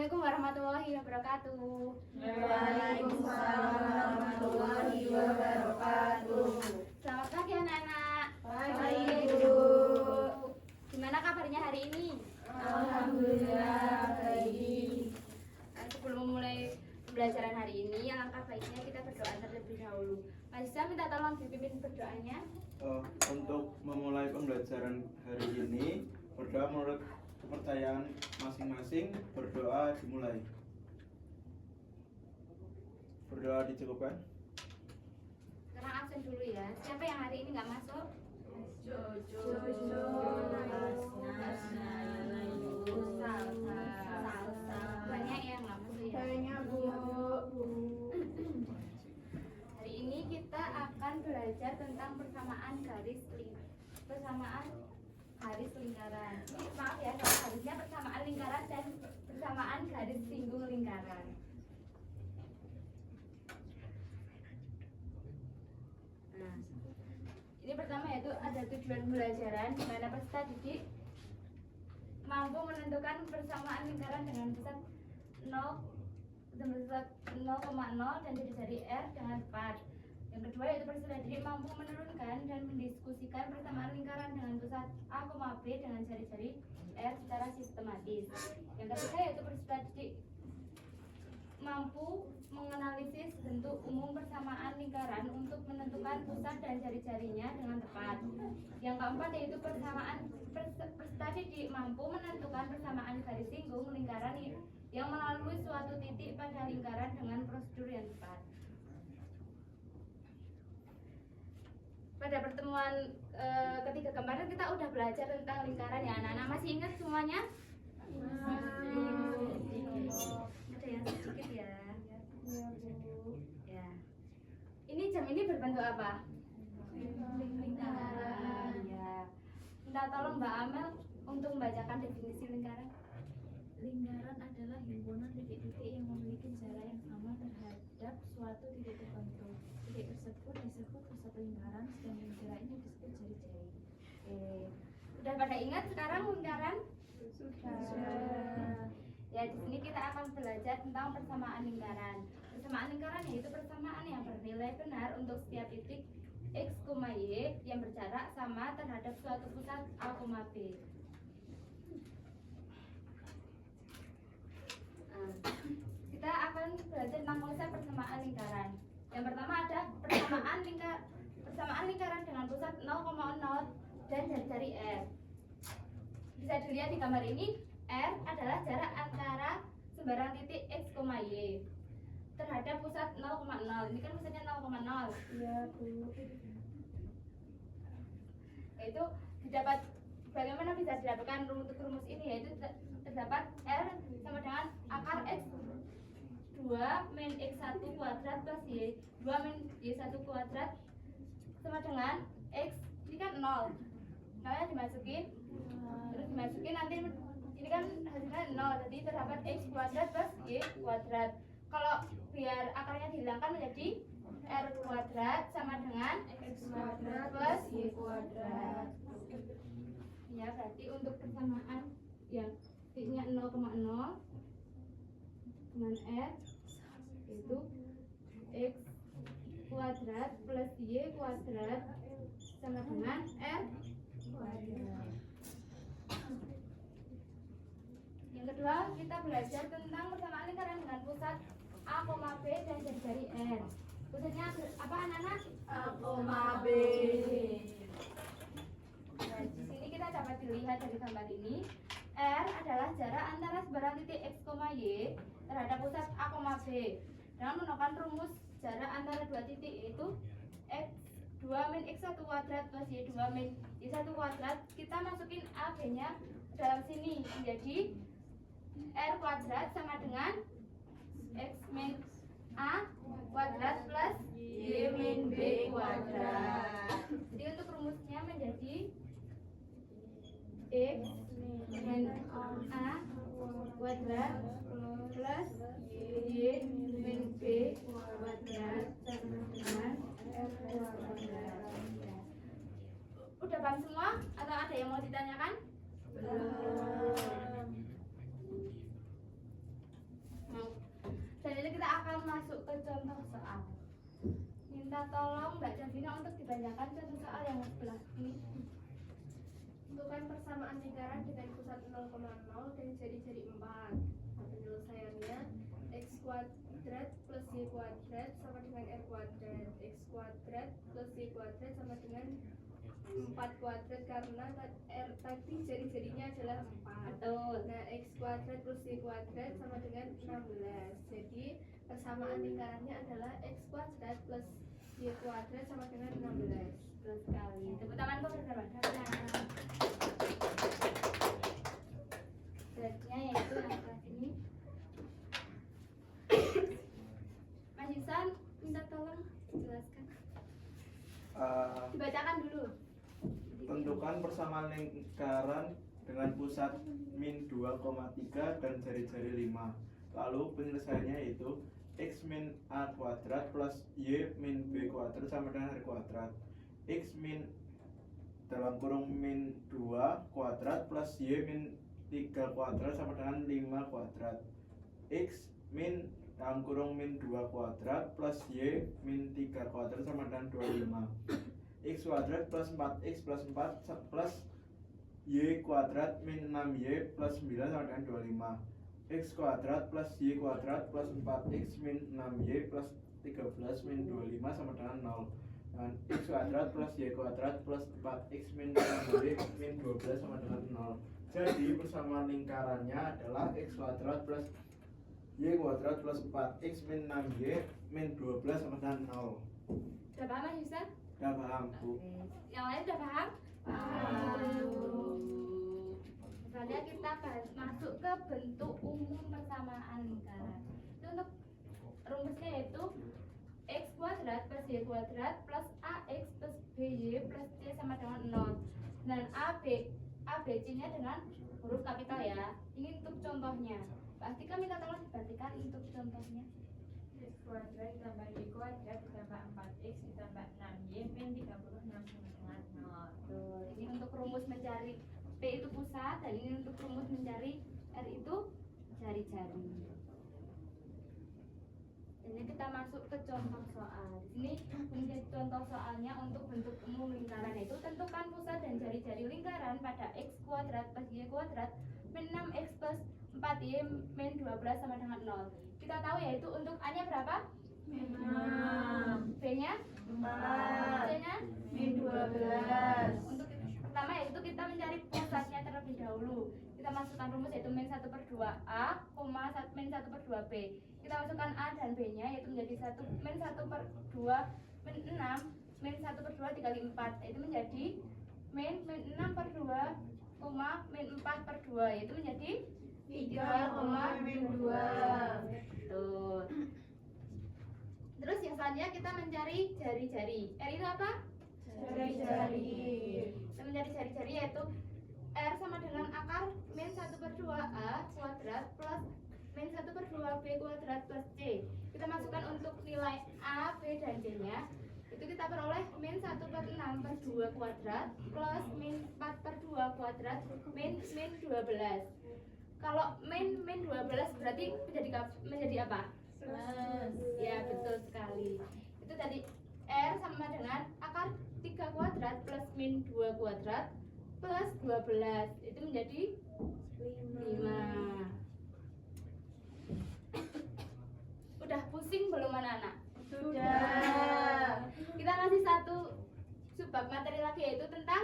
Assalamualaikum warahmatullahi wabarakatuh. Waalaikumsalam warahmatullahi wabarakatuh. Selamat pagi anak-anak. Pagi Bu. Gimana kabarnya hari ini? Alhamdulillah baik. Sebelum memulai pembelajaran hari ini, alangkah baiknya kita berdoa terlebih dahulu. Mas Isa minta tolong dipimpin berdoanya. Untuk memulai pembelajaran hari ini, berdoa menurut kepercayaan masing-masing. Berdoa dimulai. Berdoa dicukupkan. Sekarang absen dulu ya. Siapa yang hari ini nggak masuk? Jojo, Salsa. Banyak yang nggak masuk ya. Banyak Bu. Hari ini kita akan belajar tentang persamaan garis lingkaran. Maaf ya, harusnya persamaan lingkaran dan persamaan garis singgung lingkaran. Nah, ini pertama yaitu ada tujuan pembelajaran di mana peserta didik mampu menentukan persamaan lingkaran dengan pusat 0,0 dan jari-jari R dengan tepat. Yang kedua yaitu peserta didik mampu menurunkan dan mendiskusikan persamaan lingkaran dengan pusat A, B dengan jari-jari R secara sistematis. Yang ketiga yaitu peserta didik mampu menganalisis bentuk umum persamaan lingkaran untuk menentukan pusat dan jari-jarinya dengan tepat. Yang keempat yaitu peserta didik mampu menentukan persamaan garis singgung lingkaran yang melalui suatu titik pada lingkaran dengan prosedur yang tepat. Pada pertemuan ketiga kemarin kita udah belajar tentang lingkaran ya anak-anak. Masih ingat semuanya? Ada yang sedikit ya. Ya. Ini jam ini berbentuk apa? Lingkaran. Ya. Minta tolong Mbak Amel untuk membacakan definisi lingkaran. Lingkaran adalah himpunan titik-titik yang memiliki jarak yang sama terhadap suatu titik tertentu. Titik tersebut disebut pusat lingkaran, sedangkan jaraknya disebut jari-jari. Udah pada ingat sekarang lingkaran? Sudah. Ya, di sini kita akan belajar tentang persamaan lingkaran. Persamaan lingkaran yaitu persamaan yang bernilai benar untuk setiap titik X, Y yang berjarak sama terhadap suatu pusat A, B. Kita akan belajar tentang konsep persamaan lingkaran. Yang pertama ada persamaan lingkaran dengan pusat 0,0 dan jari-jari R. Bisa dilihat di gambar ini, R adalah jarak antara sembarang titik X, Y terhadap pusat 0,0. Ini kan pusatnya 0,0. Iya Bu. Yaitu didapat, bagaimana bisa didapatkan rumus ini, yaitu terdapat R sama dengan akar X 2 min X1 kuadrat plus Y2 min Y1 kuadrat sama dengan X, ini kan 0. Nolnya dimasukin, terus dimasukin nanti ini kan hasilnya 0, jadi terdapat X kuadrat plus Y kuadrat. Kalau biar akarnya dihilangkan menjadi R kuadrat sama dengan X kuadrat plus Y kuadrat. Ya, berarti untuk persamaan yang titiknya 0,0 dengan R itu X kuadrat plus Y kuadrat sama dengan R kuadrat. Yang kedua, kita belajar tentang persamaan lingkaran dengan pusat A, B dan jari-jari R. Pusatnya apa anak-anak? A, B. Nah, di sini kita dapat dilihat dari gambar ini, R adalah jarak antara sebarang titik X, Y terhadap pusat A, B. Dengan menggunakan rumus jarak antara dua titik yaitu X2 min X1 kuadrat plus Y2 min Y1 kuadrat, kita masukin A, B-nya dalam sini menjadi R kuadrat sama dengan X min A kuadrat plus Y min B kuadrat. Jadi untuk rumusnya menjadi X min A kuadrat plus Y min B kuadrat sama dengan R kuadrat. Udah paham semua atau ada yang mau ditanyakan? tolong Mbak Davina untuk dibacakan contoh soal yang sebelah ini. Tentukan persamaan lingkaran dengan pusat 0,0 dan jari-jari 4. Penyelesaiannya x kuadrat plus y kuadrat sama dengan r kuadrat. X kuadrat plus y kuadrat sama dengan 4 kuadrat karena r tadi jari-jarinya adalah 4. Betul. Nah, x kuadrat plus y kuadrat sama dengan 16. Jadi persamaan lingkarannya adalah x kuadrat plus y kuadrat sama dengan 16. Betul sekali. Tepuk tangan kok bersama Davina. Beratnya yaitu yang kelas ini. Mas Yusan, minta tolong jelaskan. Dibacakan dulu. Tentukan persamaan lingkaran dengan pusat min 2,3 dan jari-jari 5. Lalu penyelesaiannya yaitu x min a kuadrat plus y min b kuadrat sama dengan r kuadrat. X min dalam kurung min 2 kuadrat plus y min 3 kuadrat sama dengan 5 kuadrat. X min dalam kurung min 2 kuadrat plus y min 3 kuadrat sama dengan 25. X kuadrat plus 4x plus 4 plus y kuadrat min 6y plus 9 sama dengan 25. X kuadrat plus y kuadrat plus 4x min 6y plus 13 min 25 sama dengan 0. Dan x kuadrat plus y kuadrat plus 4x min 6y min 12 sama dengan 0. Jadi persamaan lingkarannya adalah x kuadrat plus y kuadrat plus 4x min 6y min 12 sama dengan 0. Udah paham Mas Yusan? Udah paham, Bu? Yang lain udah paham? Paham. Misalnya kita masuk ke bentuk umum persamaan lingkaran. Itu untuk rumusnya yaitu x kuadrat plus y kuadrat plus ax plus by plus c sama dengan 0. Dan ABC-nya dengan huruf kapital ya. Ini untuk contohnya. Pasti kami minta tolong diperhatikan untuk contohnya. X kuadrat ditambah y kuadrat ditambah 4x ditambah 6y min 36 sama dengan 0. Tuh, ini untuk rumus mencari P itu pusat dan ini untuk rumus mencari R itu jari-jari. Ini kita masuk ke contoh soal. Di sini menjadi contoh soalnya untuk bentuk umum lingkaran itu tentukan pusat dan jari-jari lingkaran pada x kuadrat plus y kuadrat min 6x plus 4y min 12 sama dengan 0. Kita tahu yaitu untuk A-nya berapa? Min 6. B-nya? 4. C-nya? Min 12. Untuk pertama yaitu kita mencari pusatnya terlebih dahulu. Kita masukkan rumus yaitu min 1/2A, min 1/2B. Kita masukkan A dan B-nya yaitu menjadi min 1/2 min 6 min 1/2 dikali 4 yaitu menjadi min 6/2 min 4/2 yaitu menjadi 3, min 2. Tuh. Terus yang selanjutnya kita mencari jari-jari. R itu apa? Jari-jari. Kita mencari jari-jari yaitu R sama dengan akar min 1/2A kuadrat plus min 1/2B kuadrat plus C. Kita masukkan untuk nilai A, B, dan C-nya. Itu kita peroleh min 1/6/2 kuadrat plus min 4/2 kuadrat min 12. Kalau min 12 berarti menjadi apa? Plus. Ya, betul sekali. Itu tadi R sama dengan akar 3 kuadrat plus min 2 kuadrat plus 12. Itu menjadi 5. Udah pusing belum anak-anak? Sudah. Kita kasih satu subbab materi lagi yaitu tentang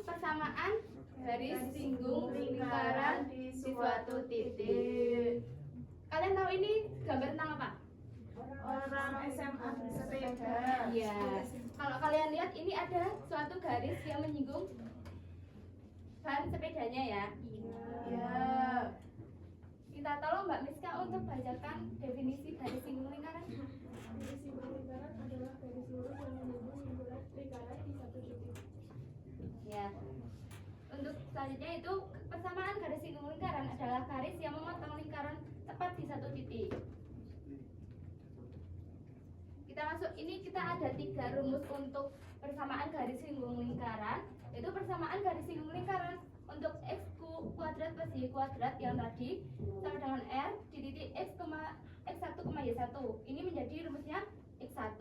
persamaan garis singgung lingkaran di suatu titik. Kalian tahu ini gambar tentang apa? Orang SMA bersepeda. Iya. Kalau kalian lihat ini ada suatu garis yang menyinggung ban sepedanya ya. Ya. Kita tolong Mbak Miska untuk bacakan definisi garis singgung lingkaran. Garis singgung lingkaran adalah garis lurus yang menyinggung lingkaran di satu titik. Ya. Untuk selanjutnya itu persamaan garis singgung lingkaran adalah garis yang memotong lingkaran tepat di satu titik. Kita masuk ini kita ada 3 rumus untuk persamaan garis singgung lingkaran. Yaitu persamaan garis singgung lingkaran untuk x kuadrat kuadrat plus Y kuadrat yang tadi sama dengan R di titik X, X1, Y1. Ini menjadi rumusnya X1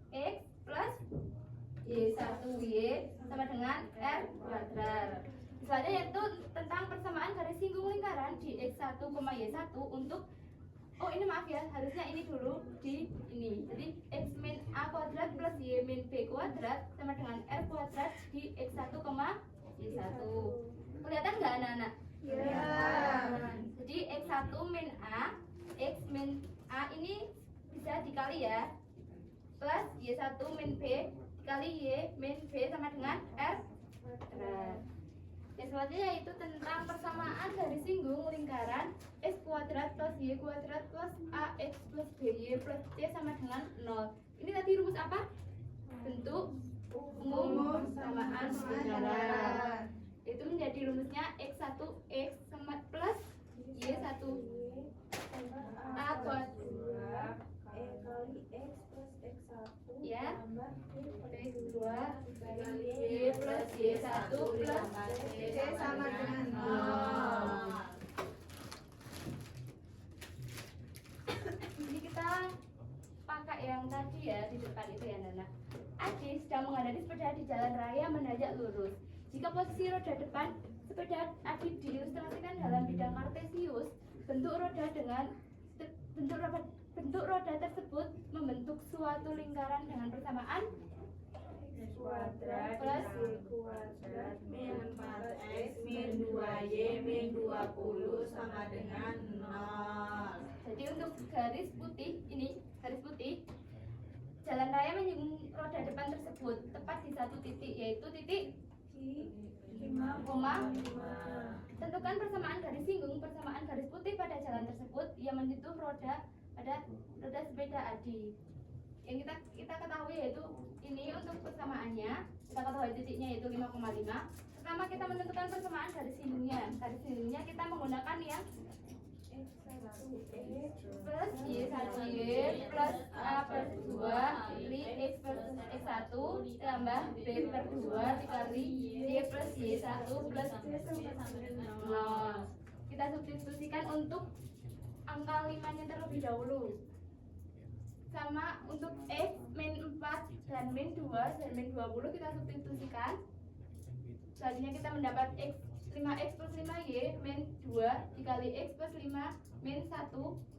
X plus Y1 Y sama dengan R kuadrat. Selanjutnya yaitu tentang persamaan garis singgung lingkaran di X1, Y1 untuk ini maaf ya, harusnya ini dulu di ini. Jadi X min A kuadrat plus Y min B kuadrat sama dengan R kuadrat di X1, Y1. Kelihatan nggak anak-anak? Ya. Jadi X1 min A, X min A ini bisa dikali ya, plus Y1 min B dikali Y min B sama dengan R kuadrat. Yang selanjutnya yaitu tentang persamaan garis singgung lingkaran X kuadrat plus Y kuadrat plus AX plus BY plus C sama dengan 0. Ini tadi rumus apa? Bentuk umum persamaan lingkaran. Itu menjadi rumusnya X1 X sama plus Y1 A kuadrat kali X plus X1 ya tambah X2 Y plus Y1 plus C sama dengan 0. Jadi kita pakai yang tadi ya di depan itu ya Nana. Adi sedang mengendarai sepeda di jalan raya menanjak lurus. Jika posisi roda depan sepeda Adi diilustrasikan dalam bidang kartesius, bentuk roda tersebut membentuk suatu lingkaran dengan persamaan kuadrat plus kuadrat min 4x min 2y min 20 sama dengan 0. Jadi untuk garis putih ini, garis putih jalan raya menyinggung roda depan tersebut tepat di satu titik, yaitu titik 5, tentukan persamaan garis singgung persamaan garis putih pada jalan tersebut yang menyentuh roda pada roda sepeda Adi. Yang kita ketahui yaitu ini untuk persamaannya, kita ketahui titiknya yaitu 5,5. Pertama kita menentukan persamaan garis singgungnya. Garis singgungnya kita menggunakan yang plus Y1Y plus A per 2 dikali X per X1 tambah B per 2 dikali Y plus Y1 plus 0. Kita substitusikan untuk angka 5-nya terlebih dahulu. Sama untuk X min 4 dan min 2 dan min 20 kita substitusikan. Selanjutnya kita mendapat X 5x plus 5y min 2 dikali X plus 5 min 1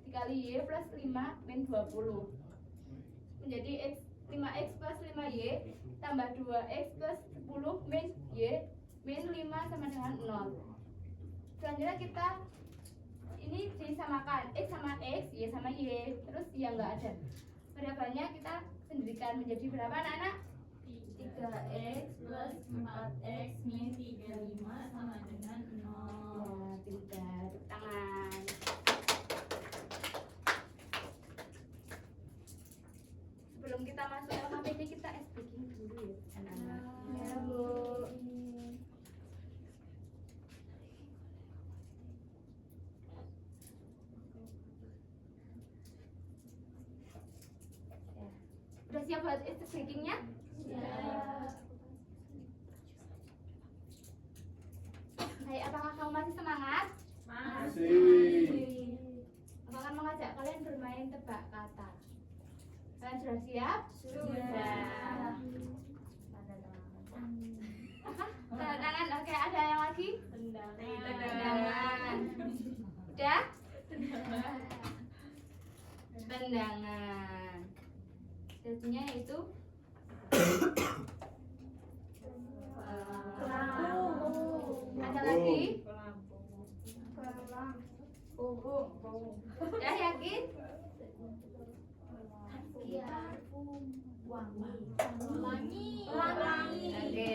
dikali Y plus 5 min 20 menjadi X 5x plus 5y tambah 2x plus 10 min Y min 5 sama dengan 0. Selanjutnya kita ini disamakan X sama X, Y sama Y, terus yang enggak ada variabelnya kita sendirikan menjadi berapa anak-anak? 3x plus 4x min 35 sama dengan 0. Pintar, tepuk tangan. Sebelum kita masuk LKPD kita speaking dulu ya anak-anak. Ya, Bu. Udah siap buat speakingnya? Hai, apakah kamu masih semangat? Masih. Aku akan mengajak kalian bermain tebak kata. Kalian sudah siap? Sudah. Tanda tangan, oke, ada yang lagi? Tendangan. Udah? Tendangan. Jadinya itu ada lagi? Ya yakin? Pelangi. Oke.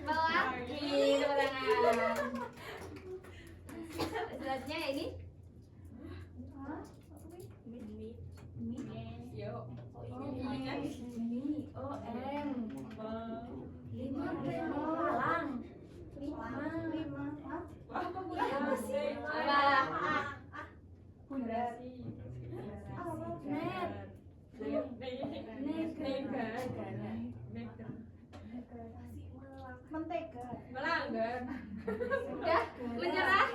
Pelangi, tangan. Selanjutnya ini Mentega. Melanggar. Udah menyerah?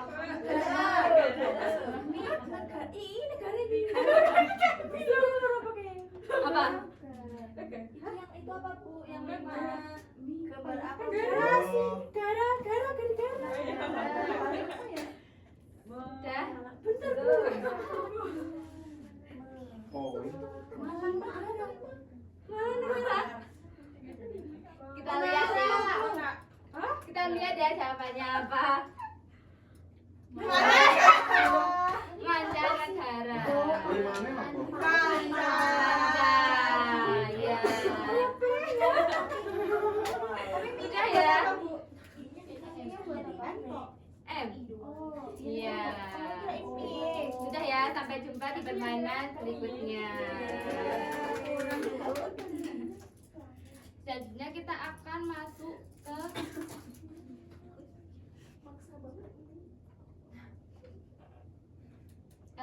Apa? Itu apa Bu? Yang mana? Gambar apa? Udah? Oh, Kita lihat ya. Kita lihat ya jawabannya apa. Mancanegara. limanya apa? Manja. Ya. Udah ya. M. Iya. Sudah ya, sampai jumpa di permainan berikutnya. Selanjutnya kita akan masuk ke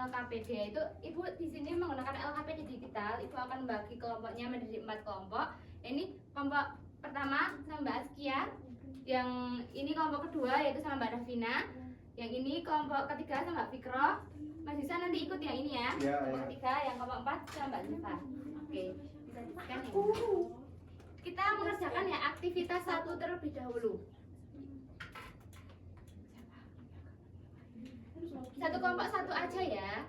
LKPD. Itu Ibu di sini menggunakan LKPD digital. Ibu akan membagi kelompoknya menjadi 4 kelompok. Ini kelompok pertama sama Mbak Askia. Yang ini kelompok kedua yaitu sama Mbak Davina. Yang ini kelompok ketiga sama Mbak Fikro. Mas Yusa nanti ikut yang ini ya. Ya, Kelompok ya. ketiga, yang kelompok 4 sama Mbak Ziva. Oke, bisa ditekan ya. Kita mengerjakan ya aktivitas 1 terlebih dahulu. Satu kelompok 1 aja ya.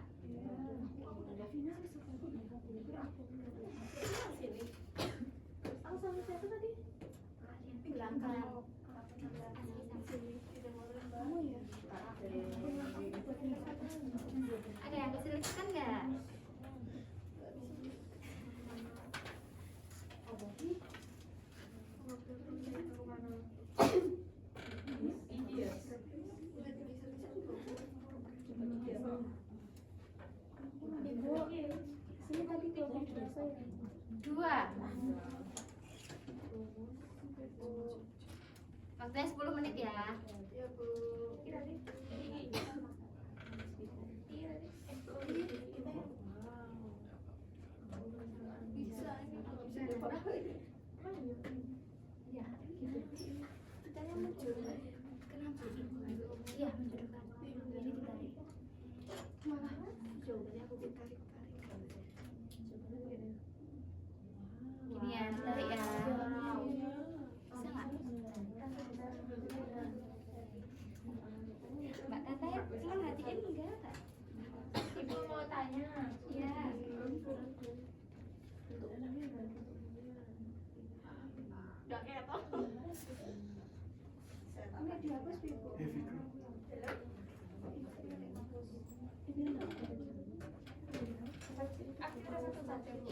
Ada yang kesulitan nggak? Dua. Waktunya 10 menit ya. Iya, menjodohkan. Ini ditarik. Jawabannya aku tarik. Ini ya, tarik ya. Bisa nggak? Mbak Tata ya, merhatiin enggak? Ibu mau tanya. Iya. Udah kayak toh.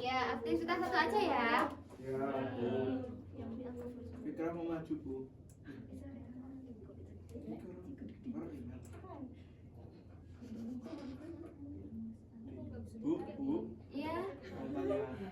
Iya, aktivitas 1 aja ya. Ya, Bu. Fitra mau maju, Bu. Bu. Iya. Mau tanya.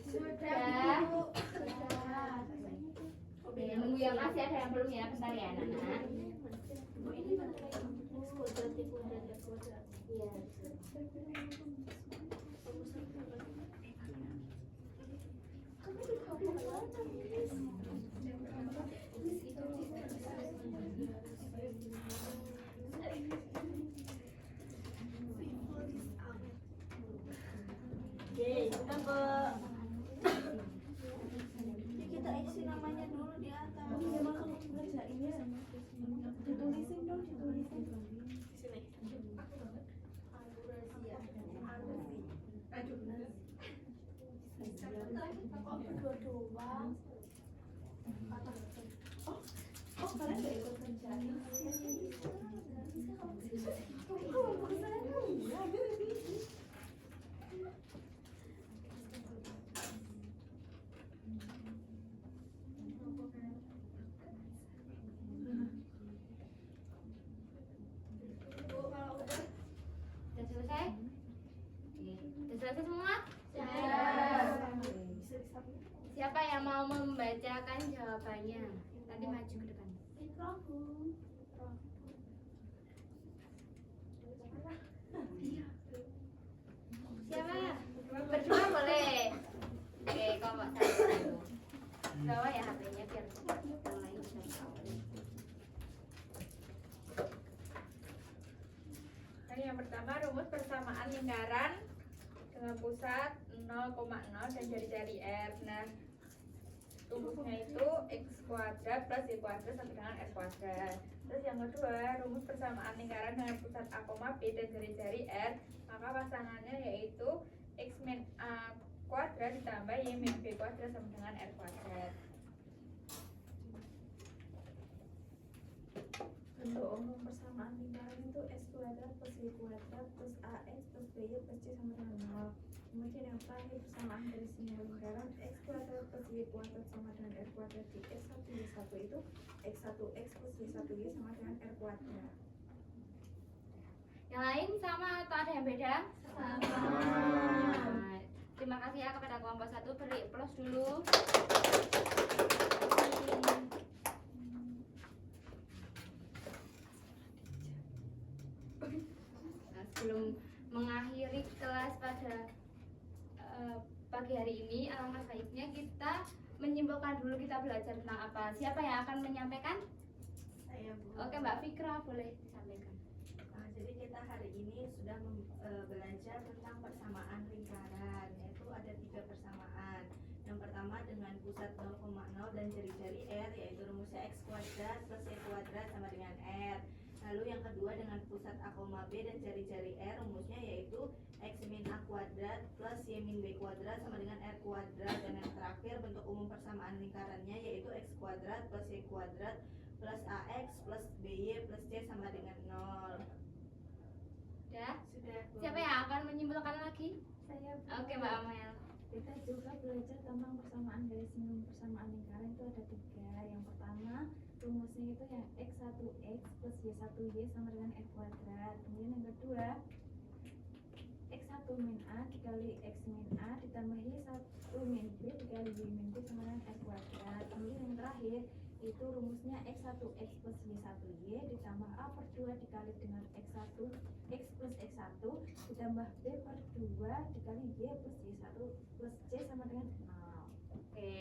Sudah. Oke, nunggu yang masih ada yang belum ya, bentar ya anak-anak. Kita isi namanya dulu di atas. Ditulisin dong, ditulisin. Oh, kalian gak ikut kerja? Sudah selesai? Sudah selesai semua? Siap membacakan jawabannya. Nanti maju ke depan. Siapa? Berdua boleh. Oke, kelompok satu. Bawa ya HP-nya biar yang lain bisa tahu. Nah, yang pertama rumus persamaan lingkaran dengan pusat 0,0 dan jari-jari R. Nah, rumusnya itu x kuadrat plus y kuadrat sama dengan r kuadrat. Terus yang kedua, rumus persamaan lingkaran dengan pusat A, B dan jari-jari R, maka pasangannya yaitu x min A kuadrat ditambah y min B kuadrat sama dengan r kuadrat. Bentuk umum persamaan lingkaran itu x kuadrat plus y kuadrat plus ax plus by plus c sama dengan 0. Kemudian yang terakhir persamaan dari sinyal lingkaran x kuadrat plus y kuadrat sama dengan r kuadrat di x1 y1 itu x1x plus y1y sama dengan r kuadrat. Yang lain sama atau ada yang beda? Sama. Nah, terima kasih ya kepada kelompok satu. Beri plus dulu. Nah, sebelum mengakhiri kelas pada pagi hari ini, alangkah baiknya kita menyimpulkan dulu kita belajar tentang apa. Siapa yang akan menyampaikan? Saya Bu. Oke, Mbak Fikra boleh disampaikan. Jadi kita hari ini sudah belajar tentang persamaan lingkaran, yaitu ada 3 persamaan. Yang pertama dengan pusat 0,0 dan jari-jari R, yaitu rumusnya x kuadrat plus y kuadrat sama dengan R. Lalu yang kedua dengan pusat A, B dan jari-jari R, rumusnya yaitu x min A kuadrat plus y min B kuadrat sama dengan R kuadrat. Dan yang terakhir bentuk umum persamaan lingkarannya yaitu x kuadrat plus y kuadrat plus AX plus BY plus C sama dengan 0. Sudah? Sudah Bu. Siapa yang akan menyimpulkan lagi? Saya Oke, Mbak Amel. Kita juga belajar tentang persamaan dari singgung persamaan lingkaran itu ada 3. Yang pertama rumusnya itu yang x1x plus y1y sama dengan r kuadrat. Kemudian yang kedua x1 min a dikali x min a ditambah y1 min b dikali y min b sama dengan r kuadrat. Kemudian yang terakhir itu rumusnya x1x plus y1y ditambah a per 2 dikali dengan x1 x plus x1 ditambah b per 2 dikali y plus y1 plus c sama dengan 0. Oke.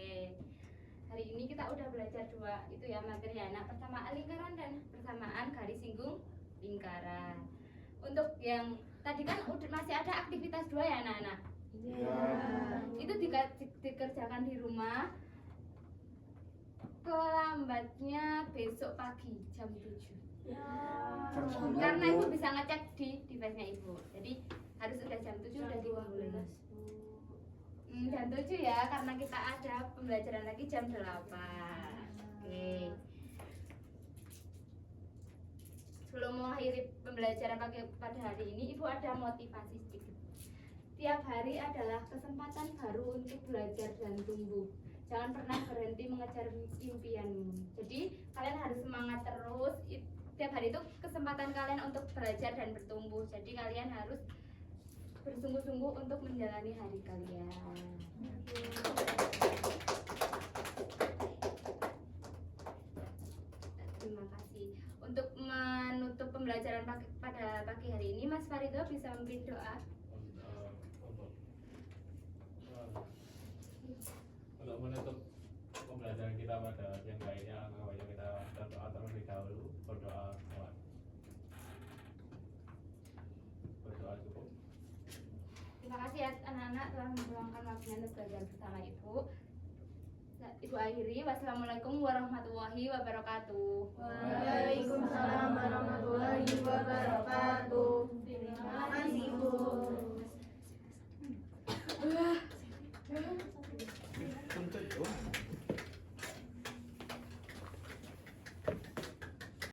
Hari ini kita udah belajar 2 itu ya materi anak, persamaan lingkaran dan persamaan garis singgung lingkaran. Untuk yang tadi kan masih ada aktivitas 2 ya anak-anak. Ya. Itu dikerjakan di rumah. Kelambatnya besok pagi jam 7. Jam 9, Karena Bu. Ibu bisa ngecek di device-nya Ibu. Jadi harus udah jam 7 udah dikumpulin. Jam 7 ya, karena kita ada pembelajaran lagi jam 8. Oke. Sebelum mengakhiri pembelajaran pada hari ini, Ibu ada motivasi sedikit. Tiap hari adalah kesempatan baru untuk belajar dan tumbuh. Jangan pernah berhenti mengejar impianmu. Jadi kalian harus semangat terus. Tiap hari itu kesempatan kalian untuk belajar dan bertumbuh. Jadi kalian harus bersungguh-sungguh untuk menjalani hari kalian. Terima kasih. Untuk menutup pembelajaran pada pagi hari ini, Mas Farido bisa memimpin doa. Untuk menutup pembelajaran kita pada yang lainnya, makanya kita berdoa terlebih dahulu. Berdoa cukup. Terima kasih ya anak-anak telah meluangkan waktunya untuk belajar bersama Ibu. Ibu akhiri, wassalamualaikum warahmatullahi wabarakatuh. Waalaikumsalam warahmatullahi wabarakatuh. Terima kasih Bu.